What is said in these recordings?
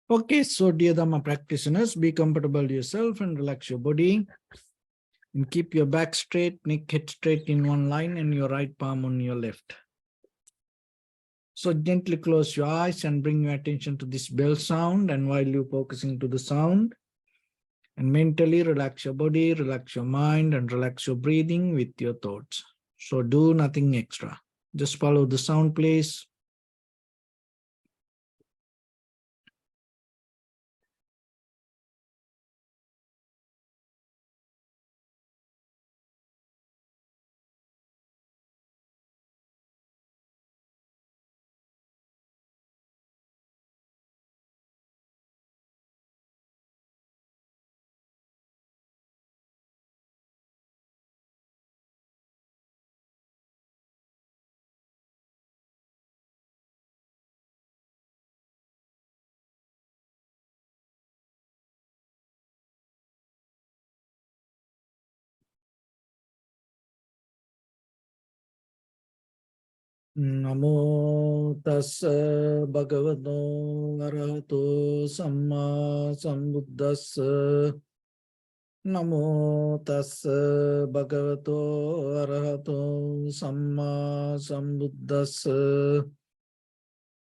Okay, so dear Dharma practitioners, be comfortable yourself and relax your body. And keep your back straight, neck head straight in one line, and your right palm on your left. So gently close your eyes and bring your attention to this bell sound. And while you're focusing to the sound, and mentally relax your body, relax your mind, and relax your breathing with your thoughts. So do nothing extra. Just follow the sound, please. Namo tassa bhagavato arahato samma sambuddhassa. Namo tassa bhagavato arahato samma sambuddhassa.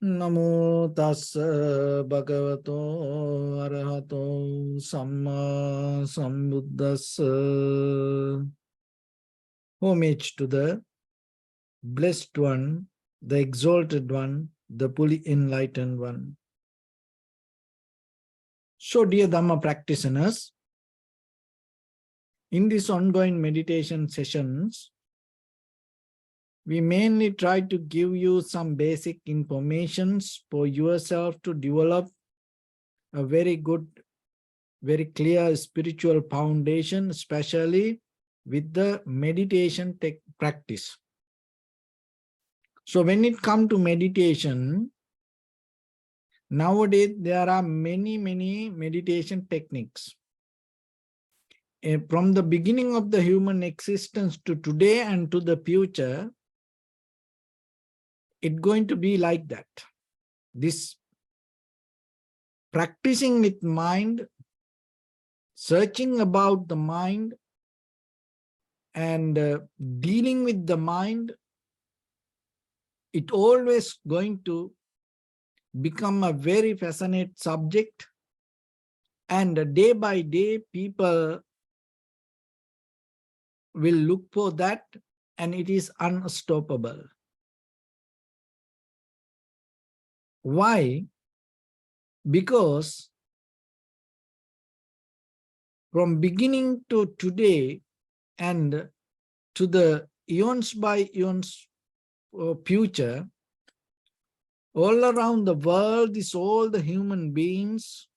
Namo tassa bhagavato arahato samma sambuddhassa. Homage to the Blessed One, the Exalted One, the fully enlightened One. So, dear Dhamma practitioners, in these ongoing meditation sessions, we mainly try to give you some basic informations for yourself to develop a very good, very clear spiritual foundation, especially with the meditation practice. So when it comes to meditation, nowadays there are many meditation techniques. From the beginning of the human existence to today and to the future, it's going to be like that. This practicing with mind, searching about the mind, and dealing with the mind, it always going to become a very fascinating subject. And day by day, people will look for that, and it is unstoppable. Why? Because from beginning to today and to the eons by eons future, all around the world is all the human beings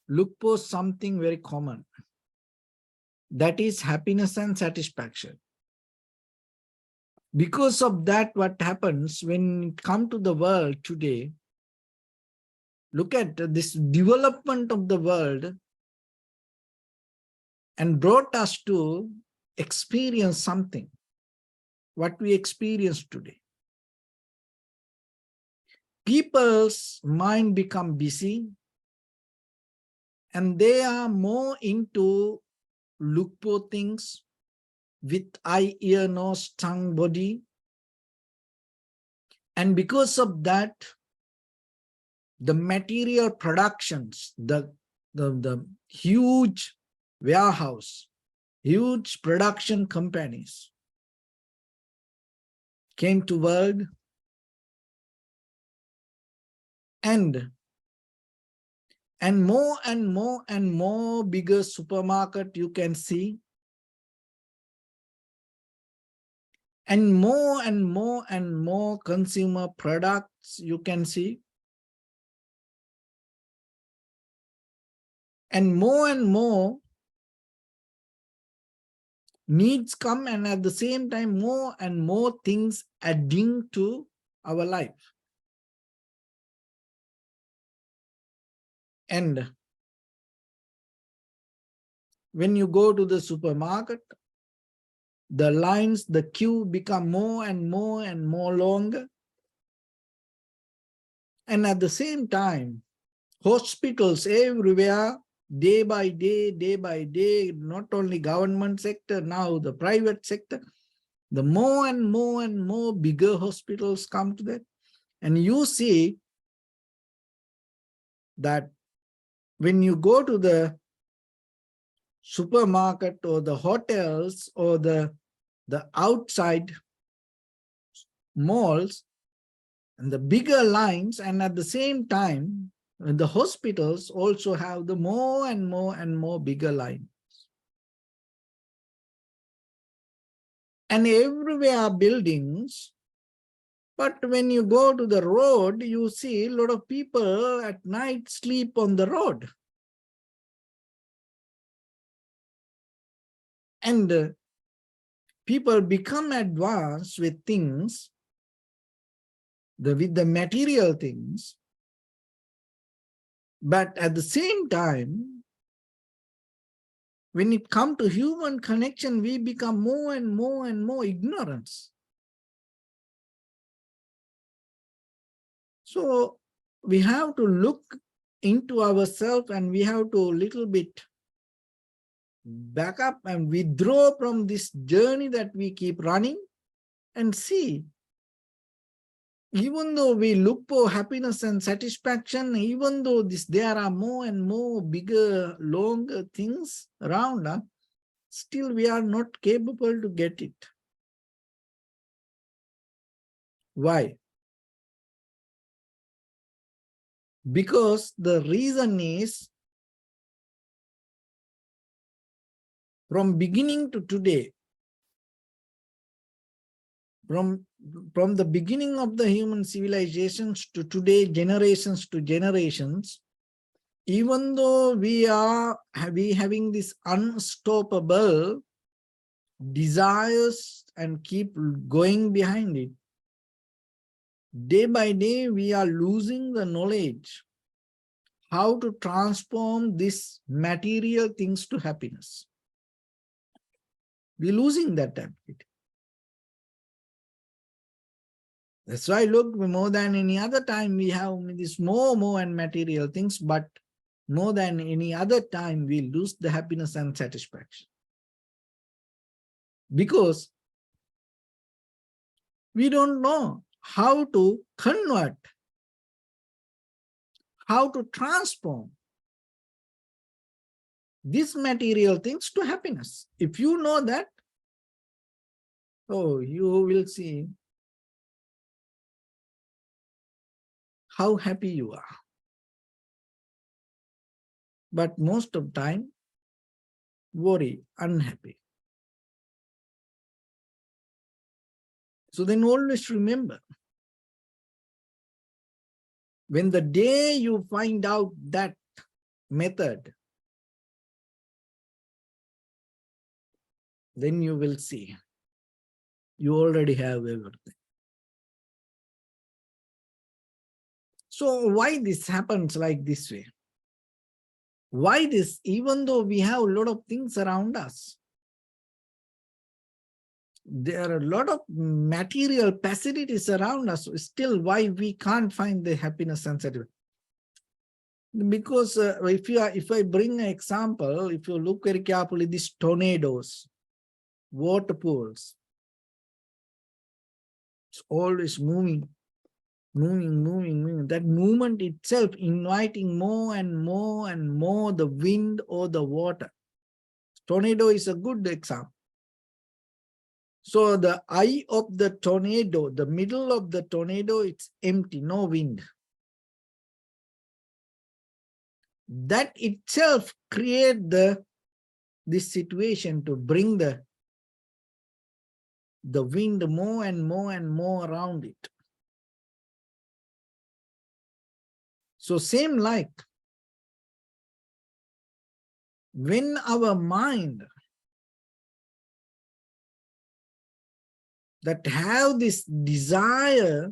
look for something very common. That is happiness and satisfaction. Because of that, what happens when it comes to the world today, look at this development of the world and brought us to experience something, what we experience today. People's mind become busy and they are more into look for things with eye, ear, nose, tongue, body. And because of that, the material productions, the huge warehouse, huge production companies came to world, and more and more and more bigger supermarket you can see, and more and more consumer products you can see, and more needs come, and at the same time more and more things adding to our life. And when you go to the supermarket, the lines, the queue become more and more longer. And at the same time, hospitals everywhere, day by day, not only government sector, now the private sector, the more and more bigger hospitals come to that. And you see that when you go to the supermarket or the hotels or the outside malls and the bigger lines, and at the same time, the hospitals also have the more and more bigger line. And everywhere are buildings, but when you go to the road, you see a lot of people at night sleep on the road. And people become advanced with things, with the material things, but at the same time, when it comes to human connection, we become more and more ignorance. So we have to look into ourselves, and we have to little bit back up and withdraw from this journey that we keep running and see, even though we look for happiness and satisfaction, even though there are more and more bigger, longer things around us, still we are not capable to get it. Why? Because the reason is, from beginning to today, from the beginning of the human civilizations to today, generations to generations, even though we having this unstoppable desires and keep going behind it, day by day we are losing the knowledge how to transform these material things to happiness. We're losing that ability. That's why, look, more than any other time we have this more and material things, but more than any other time we lose the happiness and satisfaction. Because we don't know how to convert, how to transform these material things to happiness. If you know that, oh, you will see how happy you are. But most of the time, worry, unhappy. So then always remember, when the day you find out that method, then you will see you already have everything. So why this happens like this way? Why this, even though we have a lot of things around us, there are a lot of material facilities around us, still why we can't find the happiness and satisfaction? Because if I bring an example, if you look very carefully, these tornadoes, water pools, it's always moving. That movement itself inviting more and more the wind or the water. Tornado is a good example. So the eye of the tornado, the middle of the tornado, it's empty, no wind. That itself create this situation to bring the wind more and more around it. So same like when our mind that have this desire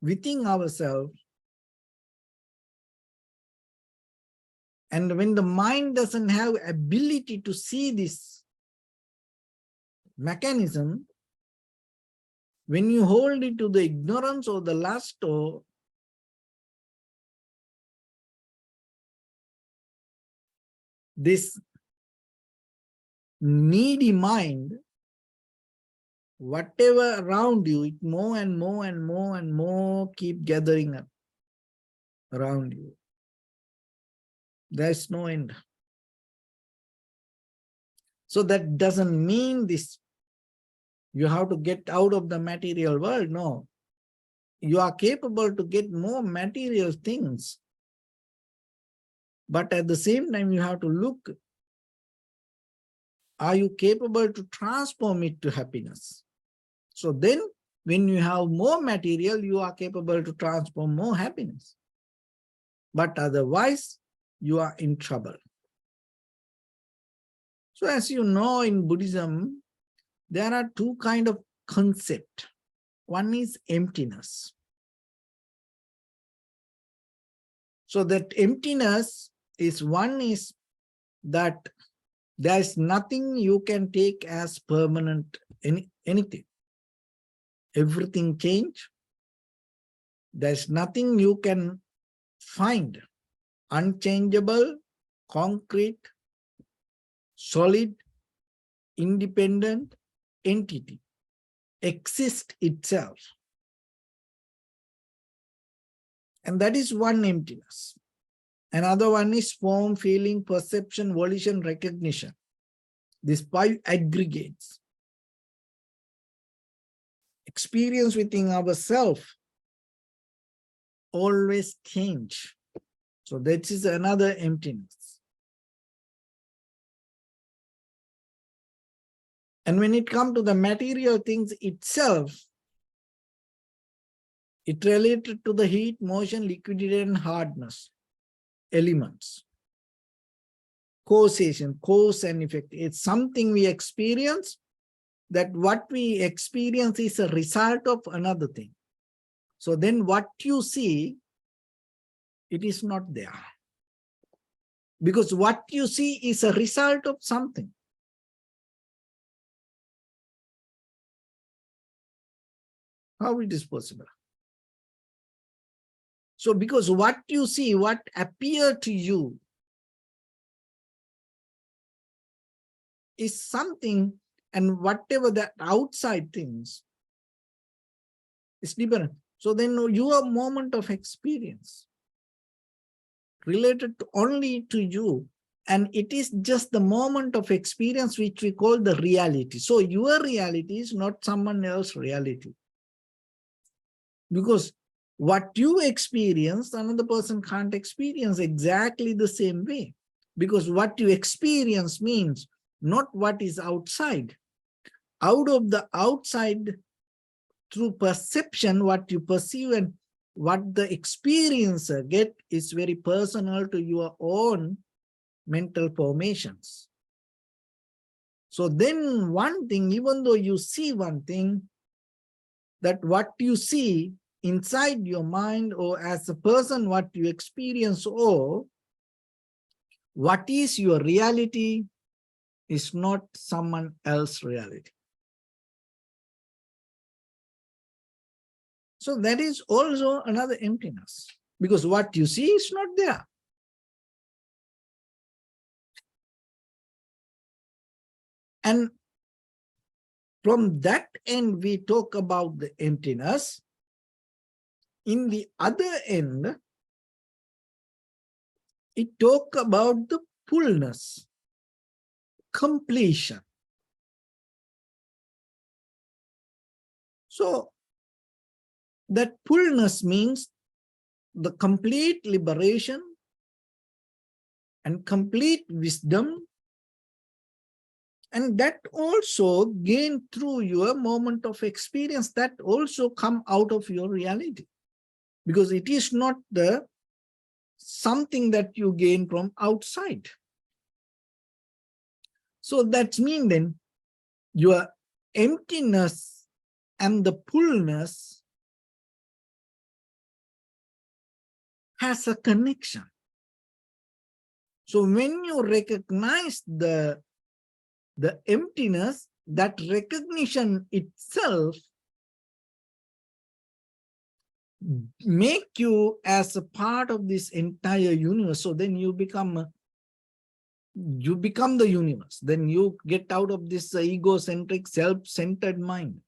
within ourselves, and when the mind doesn't have ability to see this mechanism, When you hold it to the ignorance or the lust or this needy mind, whatever around you, it more and more and more and more keep gathering up around you. There's no end. So that doesn't mean this, you have to get out of the material world. No. You are capable to get more material things. But at the same time, you have to look, are you capable to transform it to happiness? So then, when you have more material, you are capable to transform more happiness. But otherwise, you are in trouble. So as you know, in Buddhism, there are two kinds of concept. One is emptiness. So that emptiness is one is that there is nothing you can take as permanent, anything. Everything change. There's nothing you can find unchangeable, concrete, solid, independent entity exist itself. And that is one emptiness. Another one is form, feeling, perception, volition, recognition. These five aggregates. Experience within ourselves always change. So that is another emptiness. And when it comes to the material things itself, it related to the heat, motion, liquidity, and hardness elements. Causation, cause and effect. It's something we experience, that what we experience is a result of another thing. So then what you see, it is not there. Because what you see is a result of something. How it is possible? So because what you see, what appear to you is something, and whatever that outside things is different. So then your moment of experience related only to you, and it is just the moment of experience which we call the reality. So your reality is not someone else's reality. Because what you experience, another person can't experience exactly the same way. Because what you experience means not what is outside. Out of the outside, through perception, what you perceive and what the experiencer get is very personal to your own mental formations. So then one thing, even though you see one thing, that what you see inside your mind or as a person, what you experience, or what is your reality is not someone else's reality. So that is also another emptiness, because what you see is not there. And from that end, we talk about the emptiness. In the other end, it talk about the fullness, completion. So that fullness means the complete liberation and complete wisdom, and that also gain through your moment of experience, that also come out of your reality, because it is not the something that you gain from outside. So that means then your emptiness and the fullness has a connection. So when you recognize the emptiness, that recognition itself make you as a part of this entire universe. So then you become the universe. Then you get out of this egocentric, self-centered mind.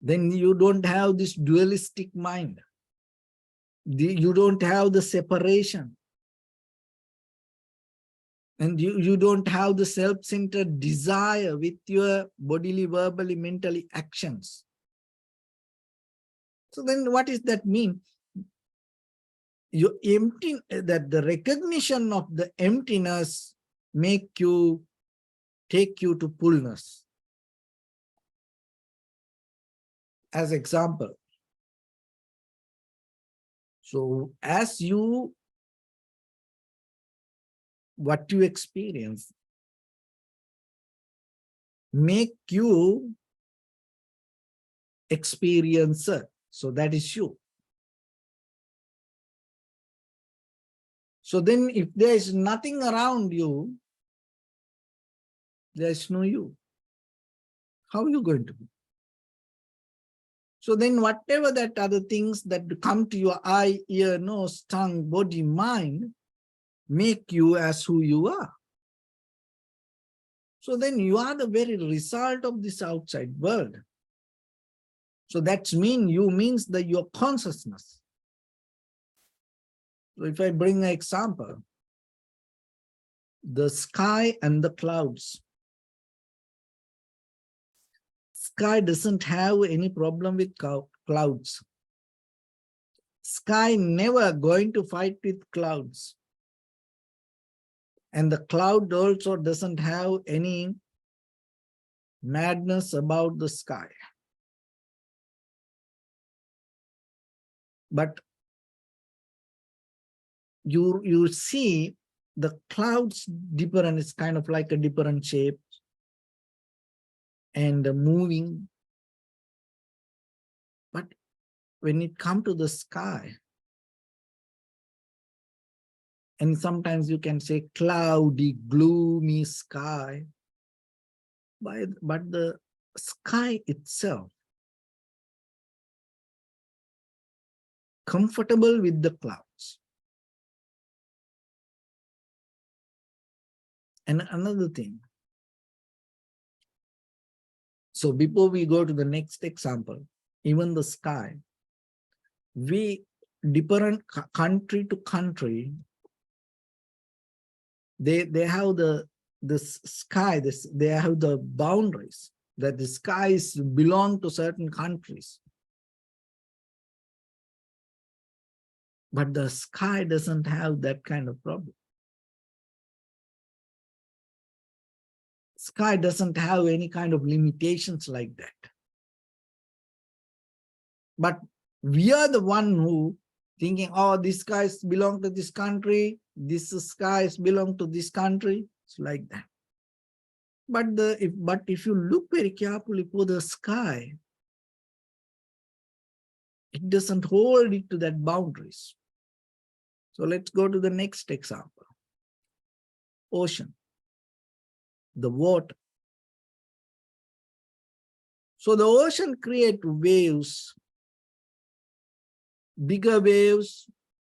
Then you don't have this dualistic mind. You don't have the separation. And you don't have the self-centered desire with your bodily, verbally, mentally actions. So then what does that mean? You empty, that the recognition of the emptiness take you to fullness. As example, so as what you experience make you experiencer. So that is you. So then if there is nothing around you, there is no you. How are you going to be? So then whatever that other things that come to your eye, ear, nose, tongue, body, mind, make you as who you are. So then you are the very result of this outside world. So that's means that your consciousness. So if I bring an example, the sky and the clouds. Sky doesn't have any problem with clouds. Sky never going to fight with clouds. And the cloud also doesn't have any madness about the sky. But you see the clouds different, it's kind of like a different shape and moving. But when it comes to the sky, and sometimes you can say cloudy, gloomy sky, but the sky itself, comfortable with the clouds. And another thing, so before we go to the next example, even the sky, different country to country, they have the sky, they have the boundaries that the skies belong to certain countries. But the sky doesn't have that kind of problem. Sky doesn't have any kind of limitations like that. But we are the one who thinking, oh, these skies belong to this country, this skies belong to this country. It's like that. But if you look very carefully for the sky, it doesn't hold it to that boundaries. So let's go to the next example. Ocean, the water. So the ocean creates waves, bigger waves,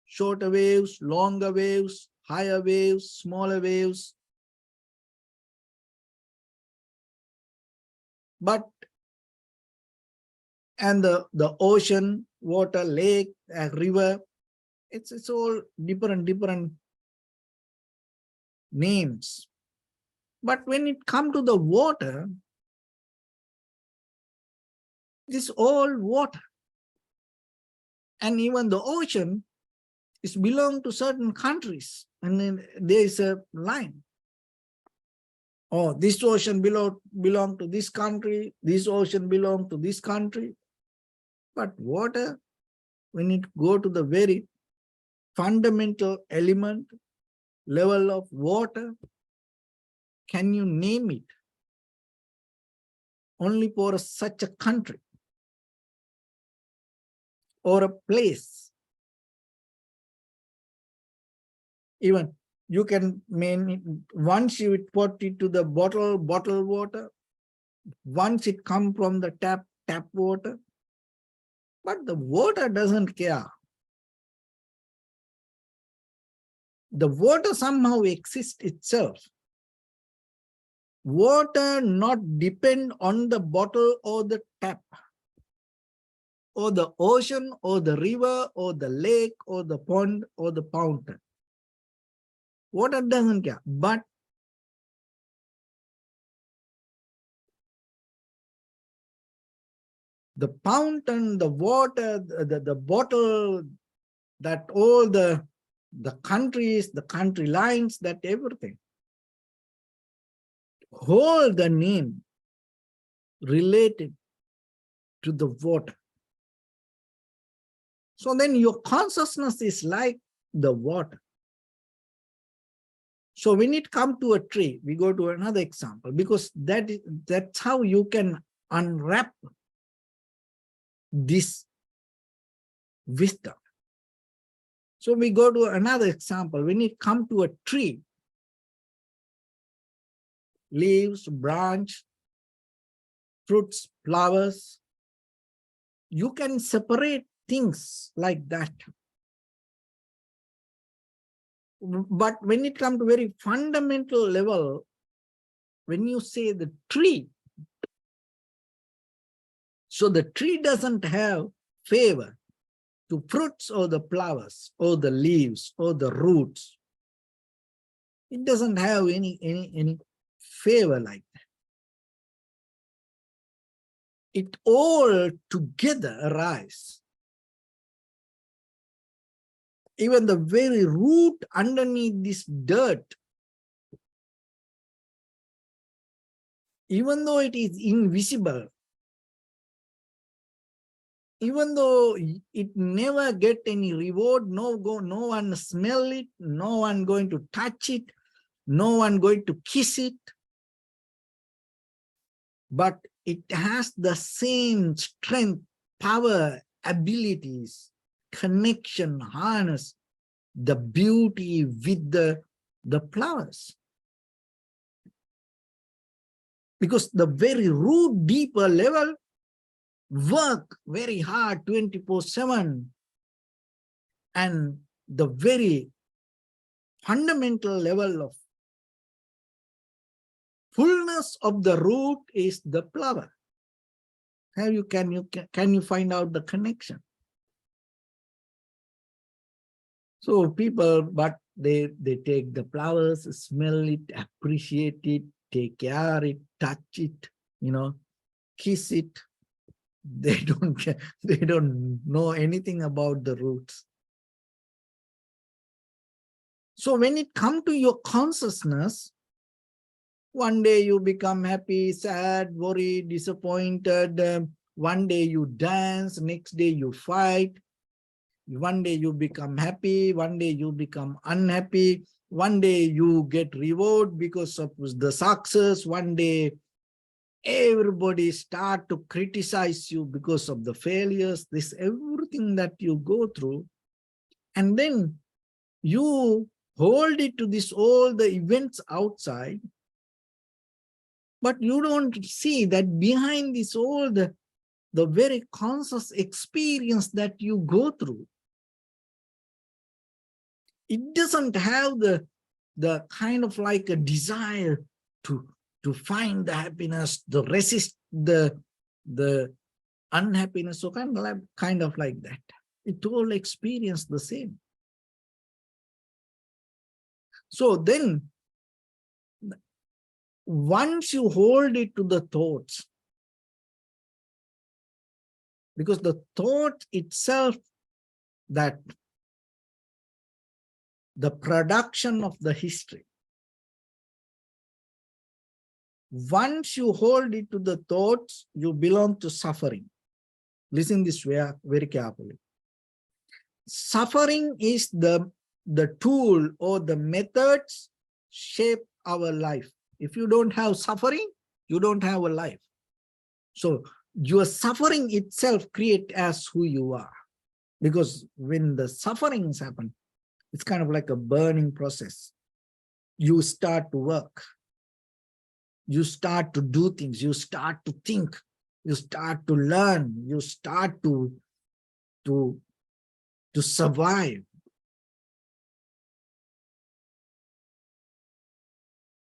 shorter waves, longer waves, higher waves, smaller waves. But, and the ocean, water, lake, river, it's all different names. But when it comes to the water, it's all water. And even the ocean is belong to certain countries. And then there is a line. Oh, this ocean belong to this country, this ocean belong to this country. But water, when it go to the very fundamental element, level of water, can you name it? Only for such a country or a place. Even you can once you put it to the bottle water, once it come from the tap water, But the water doesn't care. The water somehow exists itself. Water not depend on the bottle or the tap, or the ocean, or the river, or the lake, or the pond, or the fountain. Water doesn't care. But the fountain, the water, the bottle, that all the countries, the country lines, that everything, hold the name related to the water. So then your consciousness is like the water. So when it comes to a tree, we go to another example, because that's how you can unwrap this wisdom. So we go to another example. When it comes to a tree, leaves, branch, fruits, flowers, you can separate things like that. But when it comes to very fundamental level, when you say the tree, so the tree doesn't have favor to fruits or the flowers or the leaves or the roots. It doesn't have any favor like that. It all together arise. Even the very root underneath this dirt, even though it is invisible, even though it never get any reward, no one smell it, no one going to touch it, no one going to kiss it, but it has the same strength, power, abilities, connection, harness, the beauty with the flowers. Because the very root, deeper level, work very hard 24/7, and the very fundamental level of fullness of the root is the flower. How can you find out the connection? So people, but they take the flowers, smell it, appreciate it, take care of it, touch it, kiss it. They don't know anything about the roots. So when it comes to your consciousness, one day you become happy, sad, worried, disappointed. One day you dance, next day you fight. One day you become happy, one day you become unhappy. One day you get reward because of the success. One day everybody start to criticize you because of the failures. This everything that you go through. And then you hold it to this all the events outside. But you don't see that behind this all the very conscious experience that you go through, it doesn't have the kind of like a desire to find the happiness, to resist the unhappiness, so kind of like that. It all experience the same. So then, once you hold it to the thoughts, because the thought itself, that the production of the history, once you hold it to the thoughts, you belong to suffering. Listen this way very carefully. Suffering is the tool or the methods shape our life. If you don't have suffering, you don't have a life. So your suffering itself creates as who you are. Because when the sufferings happen, it's kind of like a burning process. You start to work. You start to do things. You start to think. You start to learn. You start to to survive.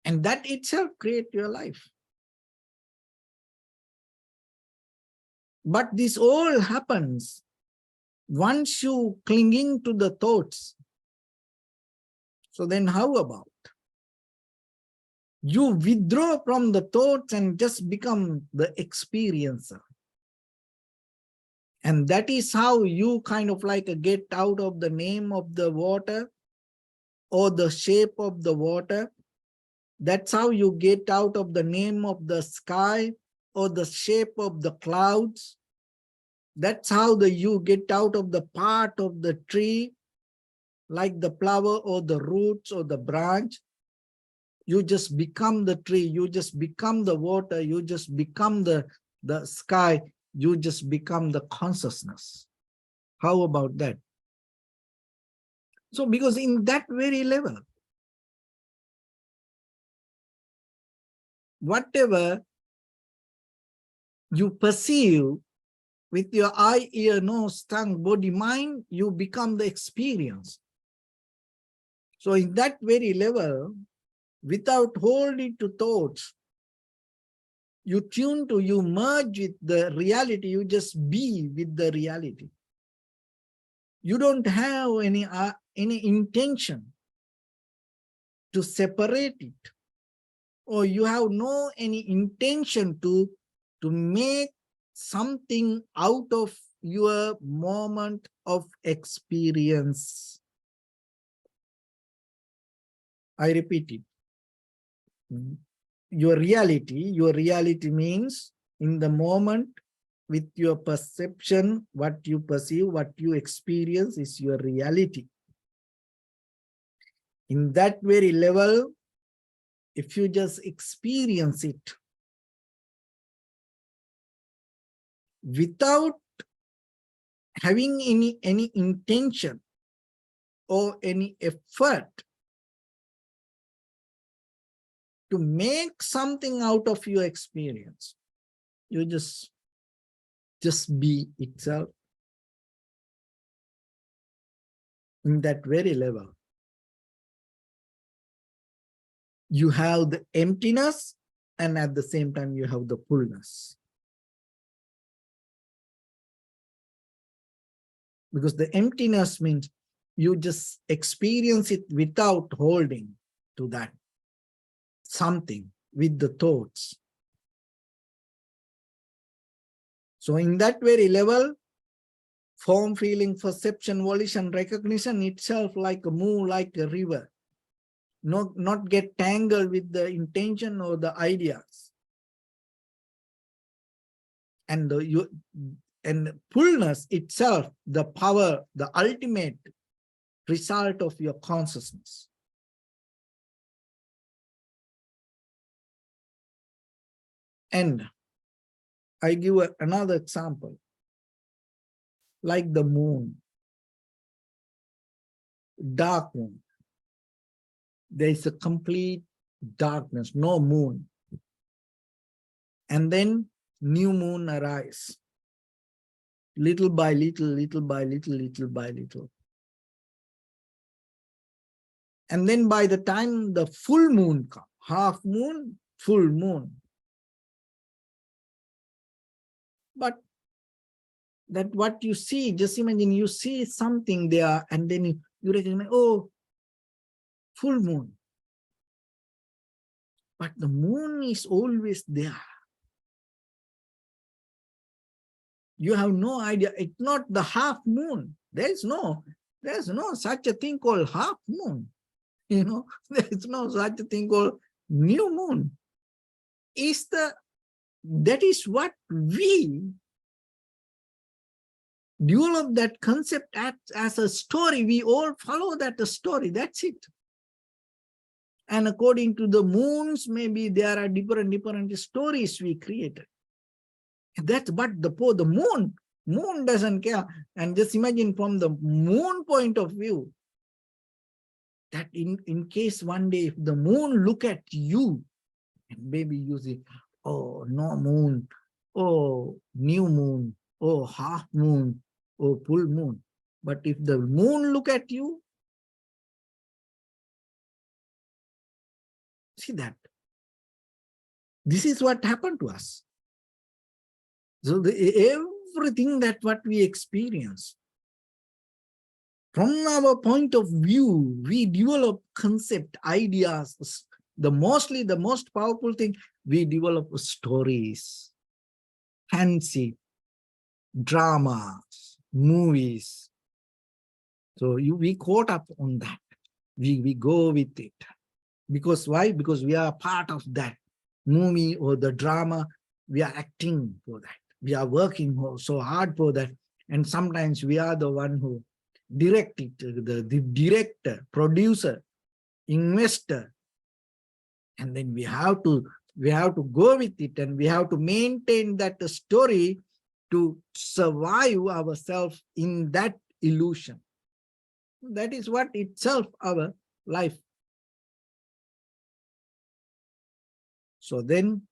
And that itself creates your life. But this all happens once you clinging to the thoughts. So then how about you withdraw from the thoughts and just become the experiencer? And that is how you kind of like get out of the name of the water or the shape of the water. That's how you get out of the name of the sky or the shape of the clouds. That's how you get out of the part of the tree, like the flower or the roots or the branch. You just become the tree, you just become the water, you just become the sky, you just become the consciousness. How about that? So because in that very level, whatever you perceive with your eye, ear, nose, tongue, body, mind, you become the experience. So in that very level, without holding to thoughts, you tune to, you merge with the reality, you just be with the reality. You don't have any intention to separate it, or you have no any intention to make something out of your moment of experience. I repeat it. Your reality means in the moment with your perception, what you perceive, what you experience is your reality. In that very level, if you just experience it without having any intention or any effort to make something out of your experience, you just be itself. In that very level, you have the emptiness, and at the same time you have the fullness. Because the emptiness means you just experience it without holding to that something with the thoughts. So in that very level, form, feeling, perception, volition, recognition itself like a move, like a river. Not get tangled with the intention or the ideas. And and fullness itself, the power, the ultimate result of your consciousness. And I give another example, like the moon, dark moon. There is a complete darkness, no moon. And then new moon arises, little by little, little by little, little by little. And then by the time the full moon comes, half moon, full moon. But that what you see, just imagine you see something there and then you recognize, oh, full moon. But the moon is always there. You have no idea. It's not the half moon. There's no such a thing called half moon. You know, there's no such a thing called new moon. That is what we develop, that concept as a story. We all follow that story. That's it. And according to the moons, maybe there are different stories we created. That's but the moon doesn't care. And just imagine from the moon point of view, that in case one day if the moon look at you, and maybe you say, oh, no moon, oh, new moon, oh, half moon, or full moon. But if the moon look at you, see that. This is what happened to us. So everything that what we experience, from our point of view, we develop concept, ideas. The most powerful thing, we develop stories, fancy, dramas, movies. So we caught up on that. We go with it. Because why? Because we are part of that movie or the drama. We are acting for that. We are working so hard for that. And sometimes we are the one who direct it, the director, producer, investor. And then we have to go with it, and we have to maintain that story to survive ourselves in that illusion. That is what itself our life. So then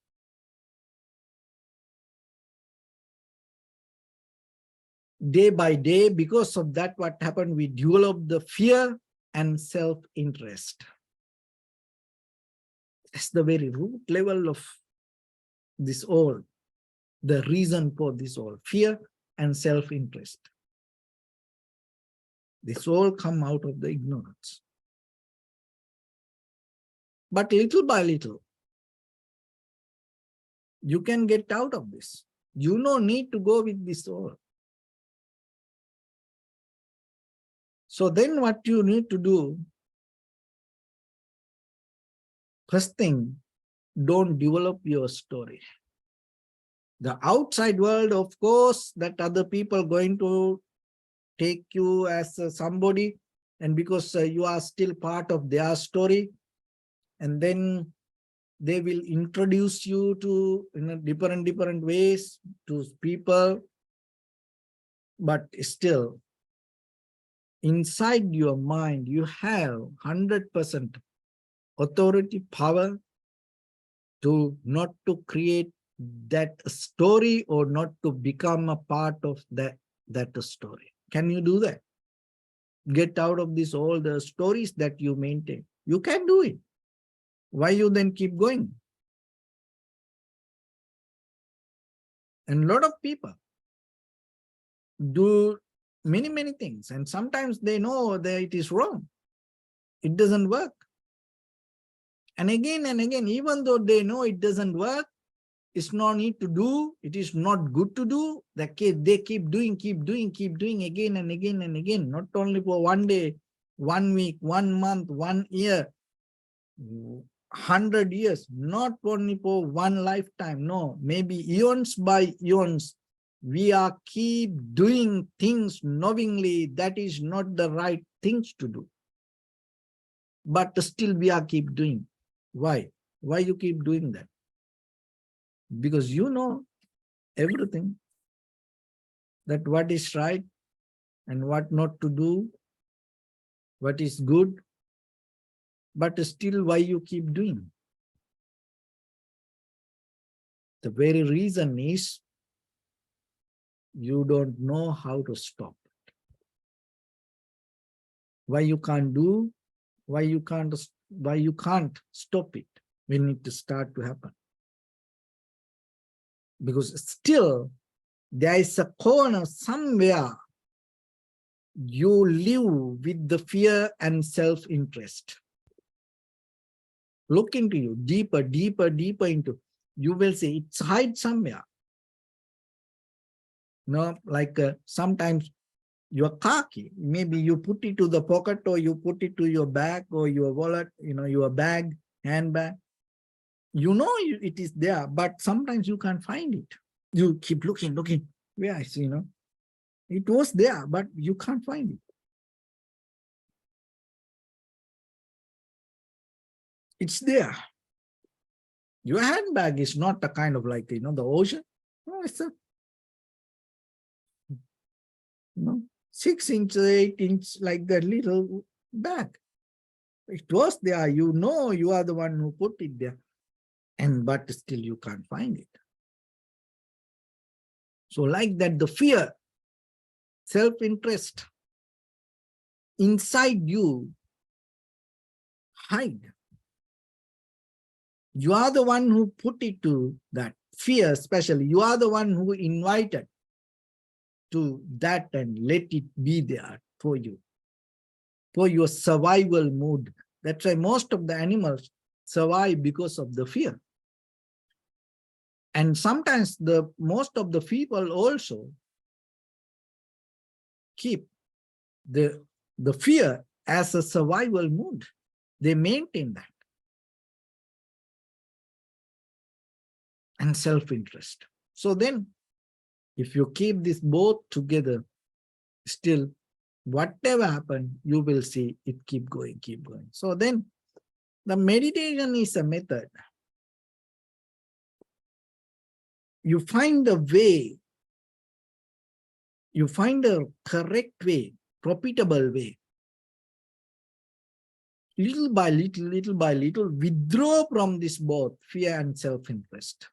day by day, because of that, what happened, we develop the fear and self-interest. That's the very root level of this all, the reason for this all, fear and self-interest. This all come out of the ignorance. But little by little, you can get out of this. You no need to go with this all. So then what you need to do, first thing, don't develop your story. The outside world, of course, that other people going to take you as somebody, and because you are still part of their story, and then they will introduce you to different ways to people. But still, inside your mind, you have 100% authority, power to not to create that story or not to become a part of that story. Can you do that? Get out of this all the stories that you maintain. You can do it. Why you then keep going? And a lot of people do many things, and sometimes they know that it is wrong. It doesn't work. And again, even though they know it doesn't work, it's no need to do, it is not good to do, they keep doing again and again, not only for 1 day, 1 week, 1 month, 1 year, 100 years, not only for 1 lifetime, no, maybe eons by eons. We are keep doing things knowingly that is not the right things to do. But still we are keep doing. Why? Why you keep doing that? Because you know everything, that what is right and what not to do, what is good, but still why you keep doing? The very reason is you don't know how to stop. Why you can't do, why you can't stop it when it start to happen? Because still there is a corner somewhere you live with the fear and self-interest. Look into you, deeper into. You will see it's hide somewhere. No, like sometimes your car key, maybe you put it to the pocket, or you put it to your bag or your wallet, your bag, handbag. You know it is there, but sometimes you can't find it. You keep looking. Where is, it was there, but you can't find it. It's there. Your handbag is not a kind of like, the ocean. No, it's a, 6 inch, 8 inch, like that little bag. It was there. You are the one who put it there. But still you can't find it. So like that, the fear self-interest inside you hide. You are the one who put it to that fear, especially. You are the one who invited to that and let it be there for you, for your survival mood. That's why most of the animals survive because of the fear. And sometimes most of the people also keep the fear as a survival mood. They maintain that. And self-interest. So then, if you keep this both together, still, whatever happens, you will see it keep going, keep going. So then, the meditation is a method. You find a way, you find a correct way, profitable way. Little by little, withdraw from this both fear and self-interest.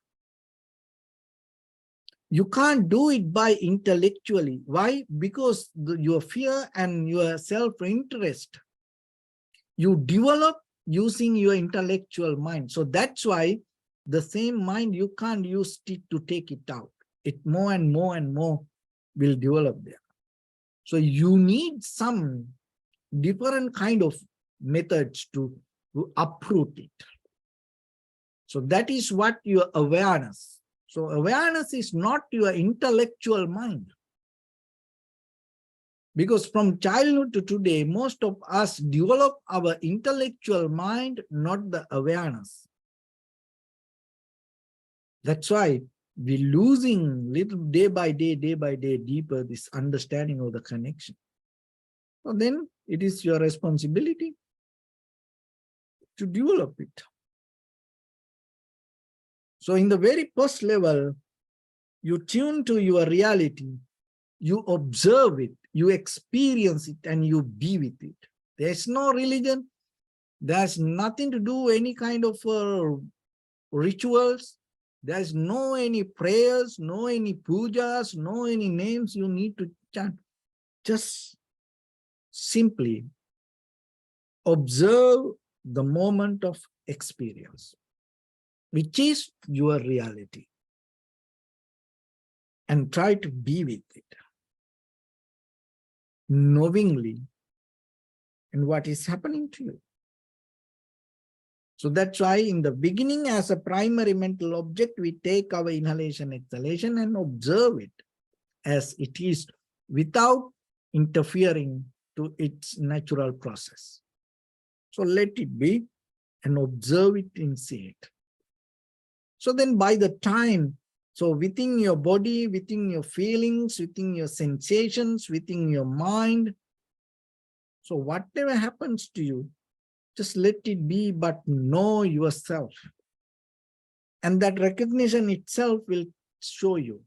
You can't do it by intellectually. Why? Because your fear and your self-interest, you develop using your intellectual mind. So that's why the same mind, you can't use it to take it out. It more and more and more will develop there. So you need some different kind of methods to uproot it. So that is what your awareness. So awareness is not your intellectual mind. Because from childhood to today, most of us develop our intellectual mind, not the awareness. That's why we're losing little day by day, deeper this understanding of the connection. So then it is your responsibility to develop it. So in the very first level, you tune to your reality, you observe it, you experience it, and you be with it. There's no religion. There's nothing to do any kind of rituals. There's no any prayers, no any pujas, no any names you need to chant. Just simply observe the moment of experience, which is your reality, and try to be with it knowingly in what is happening to you. So that's why in the beginning, as a primary mental object, we take our inhalation, exhalation and observe it as it is without interfering to its natural process. So let it be and observe it and see it. So then by the time, so within your body, within your feelings, within your sensations, within your mind, so whatever happens to you, just let it be, but know yourself. And that recognition itself will show you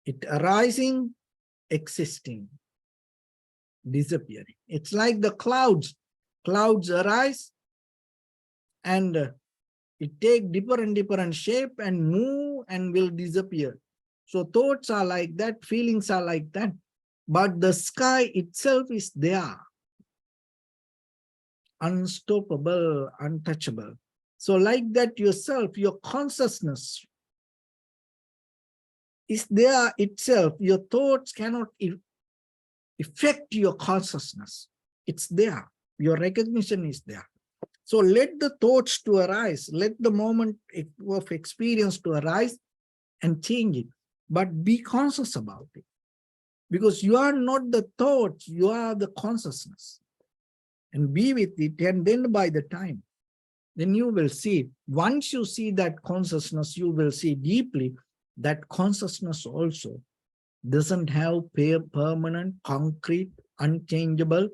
it arising, existing, disappearing. It's like the clouds. Clouds arise and it take different shape and move and will disappear. So thoughts are like that, feelings are like that, but the sky itself is there. Unstoppable, untouchable. So like that yourself, your consciousness is there itself. Your thoughts cannot affect your consciousness. It's there. Your recognition is there. So let the thoughts to arise, let the moment of experience to arise and change it, but be conscious about it. Because you are not the thoughts, you are the consciousness. And be with it, and then by the time, then you will see, once you see that consciousness, you will see deeply that consciousness also doesn't have permanent, concrete, unchangeable,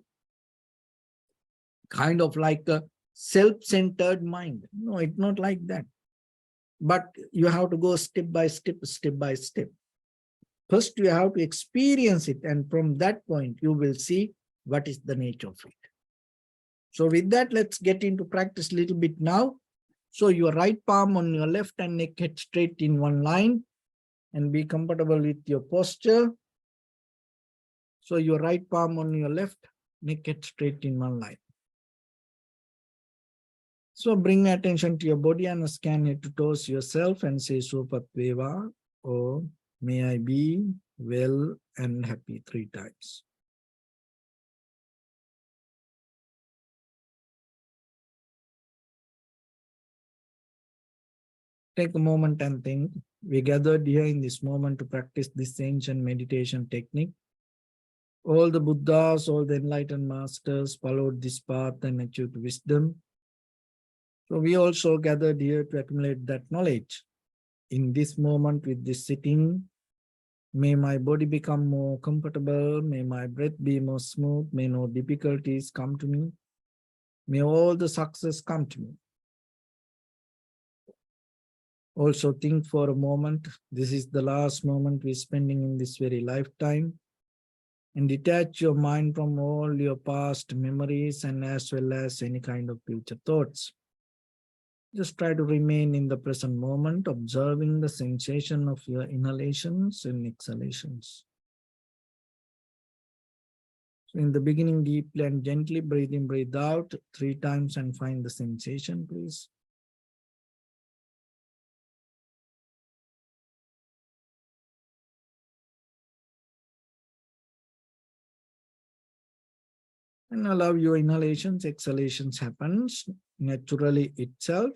kind of like a self-centered mind. No, it's not like that. But you have to go step by step, step by step. First, you have to experience it, and from that point, you will see what is the nature of it. So with that, let's get into practice a little bit now. So your right palm on your left and neck, head straight in one line, and be comfortable with your posture. So your right palm on your left, neck head straight in one line. So bring attention to your body and scan head to toes yourself and say Supatveva, or may I be well and happy 3 times. Take a moment and think. We gathered here in this moment to practice this ancient meditation technique. All the Buddhas, all the enlightened masters followed this path and achieved wisdom. So we also gathered here to accumulate that knowledge. In this moment with this sitting, may my body become more comfortable, may my breath be more smooth, may no difficulties come to me, may all the success come to me. Also think for a moment, this is the last moment we're spending in this very lifetime, and detach your mind from all your past memories and as well as any kind of future thoughts. Just try to remain in the present moment, observing the sensation of your inhalations and exhalations. So in the beginning, deeply and gently breathe in, breathe out 3 times and find the sensation, please. And allow your inhalations, exhalations happens naturally itself.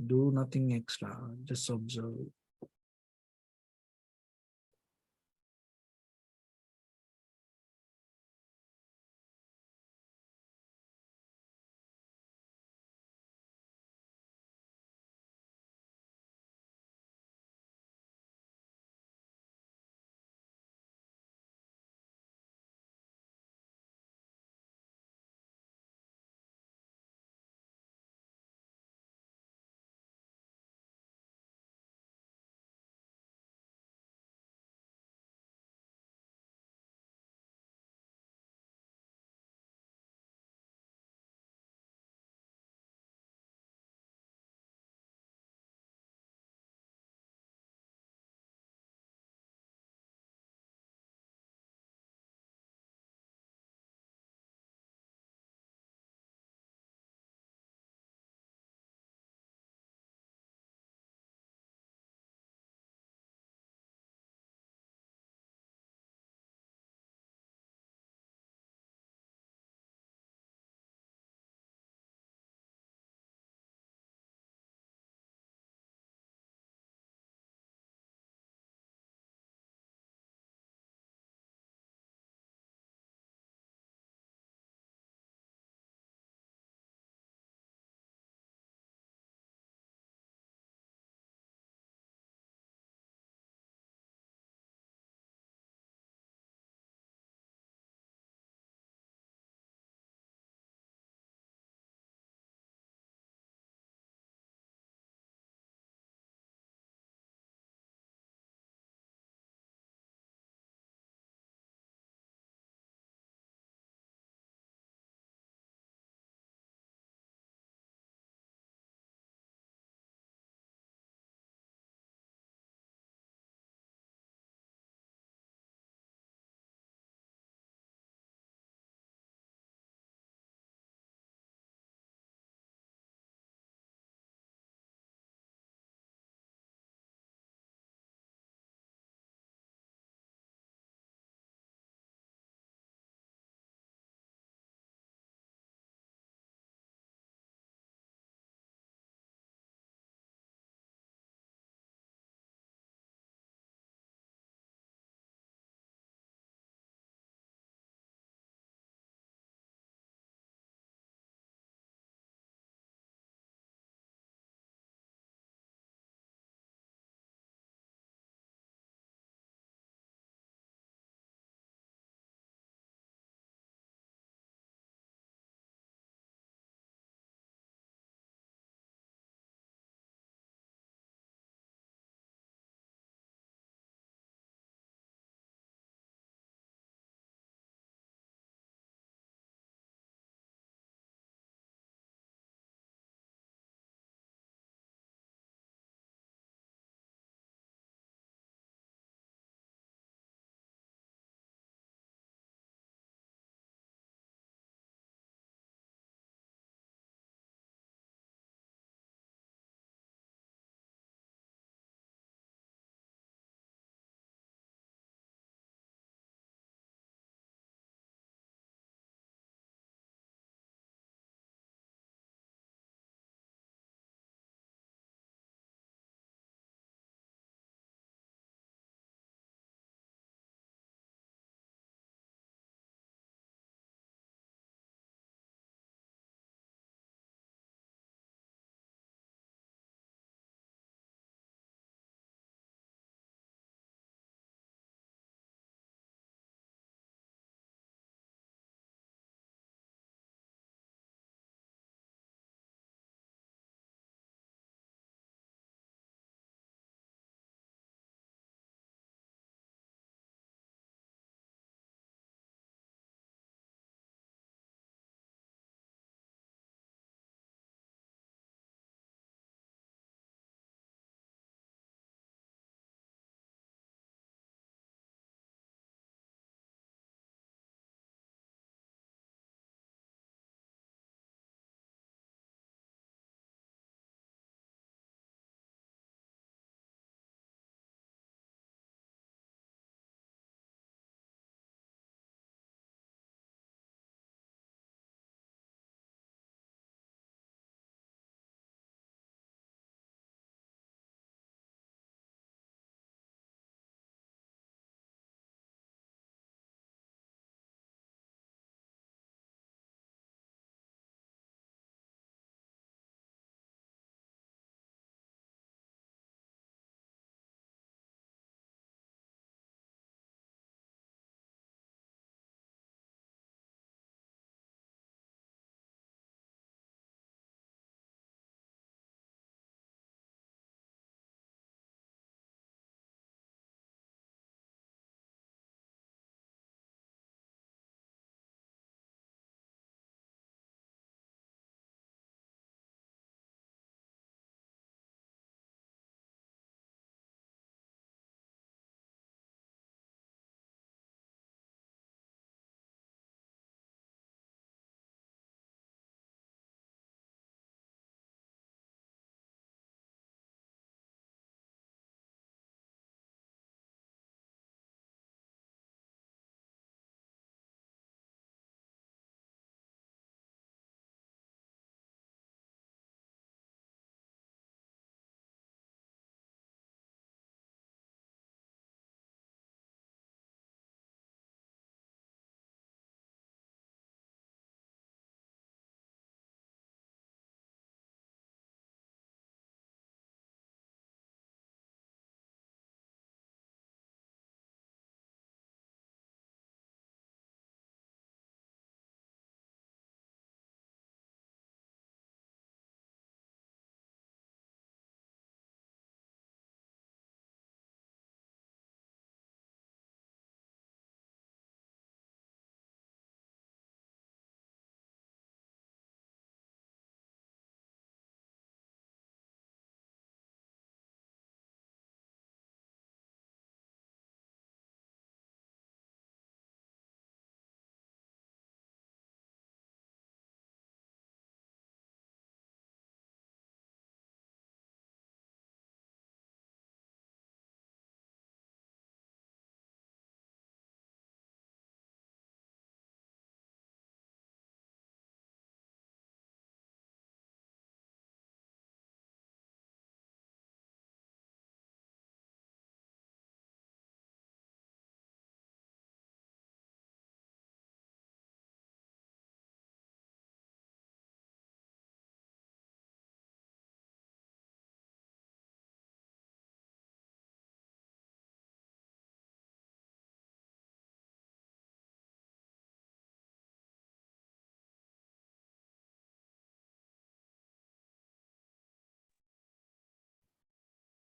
Do nothing extra, just observe.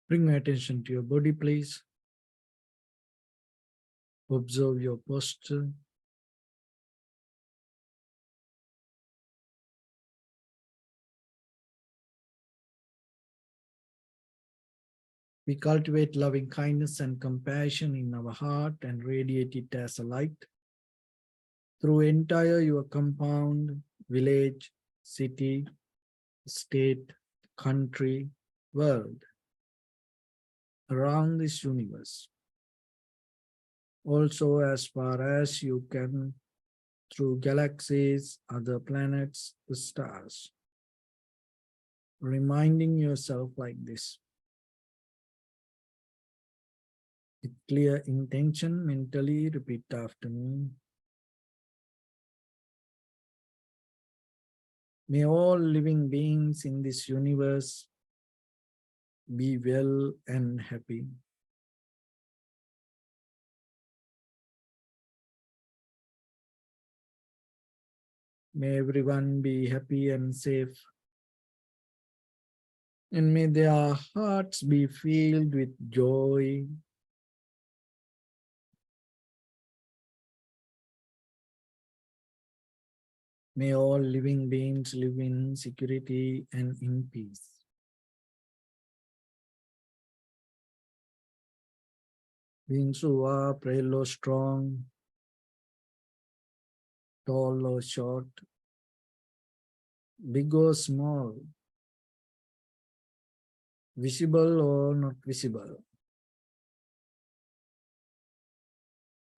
Bring my attention to your body, please. Observe your posture. We cultivate loving kindness and compassion in our heart and radiate it as a light through entire your compound, village, city, state, country, world, around this universe. Also, as far as you can, through galaxies, other planets, the stars. Reminding yourself like this. With clear intention, mentally repeat after me. May all living beings in this universe be well and happy. May everyone be happy and safe. And may their hearts be filled with joy. May all living beings live in security and in peace. Beings who are frail or strong, tall or short, big or small, visible or not visible,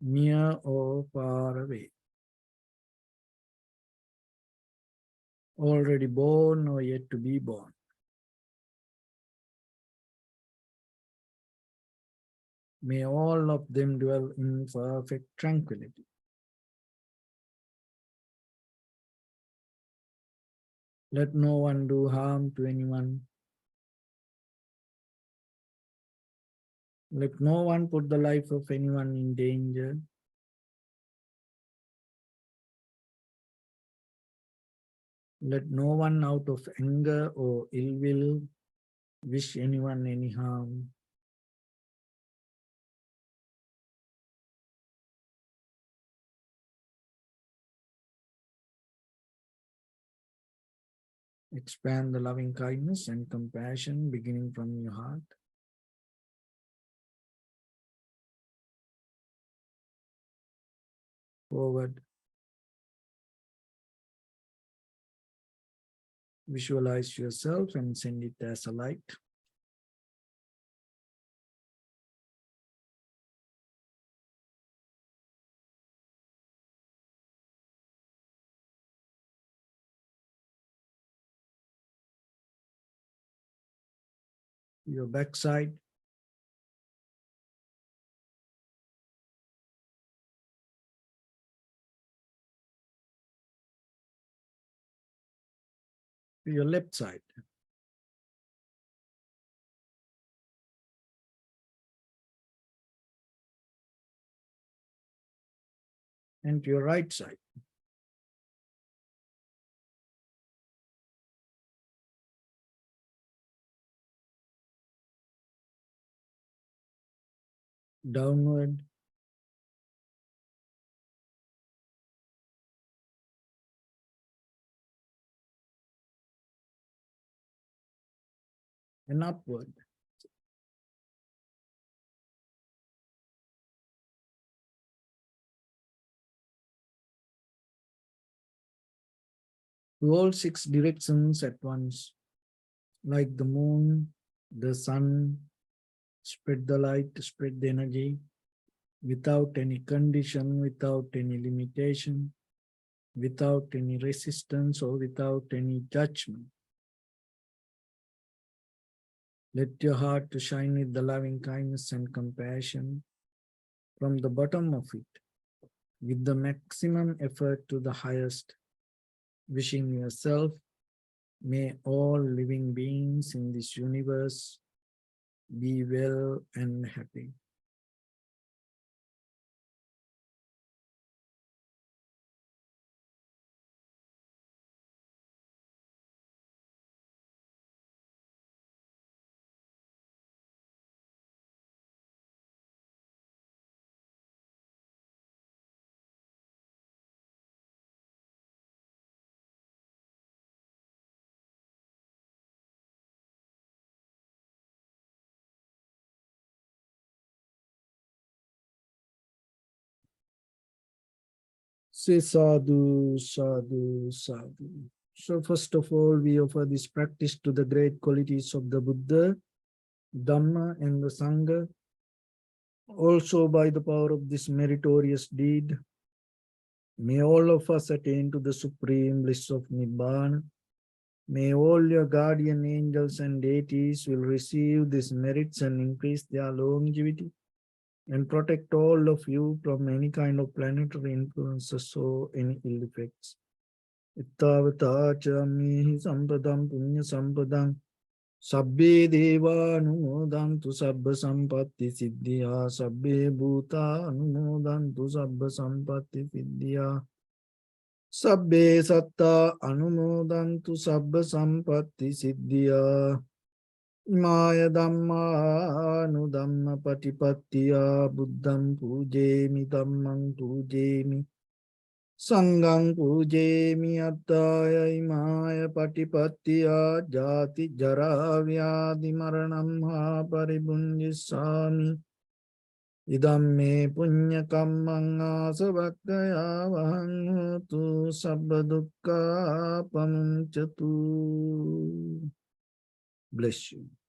near or far away, already born or yet to be born. May all of them dwell in perfect tranquility. Let no one do harm to anyone. Let no one put the life of anyone in danger. Let no one out of anger or ill will wish anyone any harm. Expand the loving kindness and compassion beginning from your heart. Forward. Visualize yourself and send it as a light. Your backside. To your left side. And to your right side. Downward. And upward. To all 6 directions at once. Like the moon, the sun, spread the light, spread the energy, without any condition, without any limitation, without any resistance or without any judgment. Let your heart to shine with the loving kindness and compassion from the bottom of it, with the maximum effort to the highest, wishing yourself, may all living beings in this universe be well and happy. Say sadhu, sadhu, sadhu. So first of all, we offer this practice to the great qualities of the Buddha, Dharma, and the Sangha. Also, by the power of this meritorious deed, may all of us attain to the supreme bliss of Nibbana. May all your guardian angels and deities will receive these merits and increase their longevity and protect all of you from any kind of planetary influences or any ill effects. Ittavata chami sampadam punya sampadam sabbe deva anumodantu sabba sampatti siddhya sabbe bhuta anumodantu sabba sampatti siddhya sabbe satta anumodantu sabba sampatti siddhya imaya dhamma anudhamma patipattiya buddham pujemi dhammam pujemi Sangham pujemi attaya imaya patipattiya jati jara vyadi maranam ha paribunjisami idam me punya kammang asavakkaya vahang hotu sabba dukkha pamuncatu. Bless you.